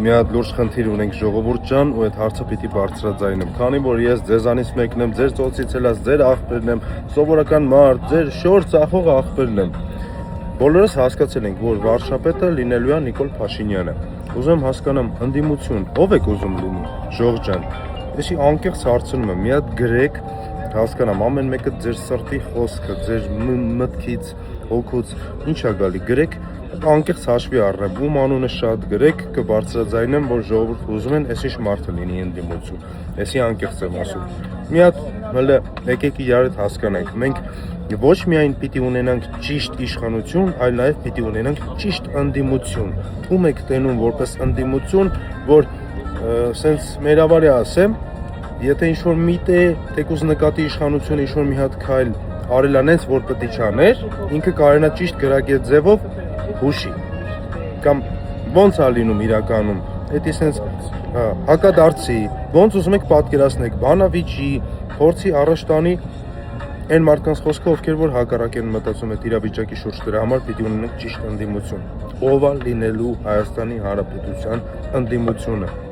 մի հատ լուրջ խնդիր ունենք ժողովուրդ ջան ու այդ հարցը պիտի բարձրաձայնեմ, քանի որ ես ձեզանից մեկն եմ, ձեր ծոցից ելած, ձեր աղբերն եմ, սովորական մարդ, ձեր շոր ծախող աղբերն եմ։ Բոլորս հասկացել ենք, որ վարչապետը լինելու է Նիկոլ Փաշինյանը։ Ուզում հասկանամ ընդդիմություն, ով եք ուզում լինի, Ժող ջան։ Էսի անկեղծ հարցնում եմ, մի հատ գրեք, հասկանամ, ամեն մեկը ձեր սրտի խոսքը, ձեր մտքից, հոգուց, ինչ է գալի, գրեք, անկեղծ հաշվի առնեմ, ում անունը շատ գրեք, կբարձրաձայնեմ, որ ժողովուրդ ուզում են, էսի մարդը լինի ընդդիմություն, էսի անկեղծ եմ ասում։ Մի հատ հələ եկեք իրար հետ հասկանանք, մենք ոչ միայն պիտի ունենանք ճիշտ իշխանություն, այլ նաև պիտի ունենանք ճիշտ ընդդիմություն։ Ում եք տենում որպես ընդդիմություն, որ սենց մերավարի ասեմ, եթե ինչ-որ միտե, թեկուզ նկատի իշխանությունը ինչ-որ մի հատ քայլ արել անենց, որ պետք է չաներ, ինքը կարենա ճիշտ գրագետ ձևով հուշի։ Կամ ոնց է լինում իրականում, էդի սենց հակադարձի, ոնց ուզում եք պատկերացնեք, բանավիճի, փորձի առաջ տանի այն մարդկանց խոսքը, ովքեր որ հակառակ են մտածում այդ իրավիճակի շուրջ, դրա համար պիտի ունենանք ճիշտ ընդդիմություն։ Ով է լինելու Հայաստանի Հանրապետության ընդդիմությունը։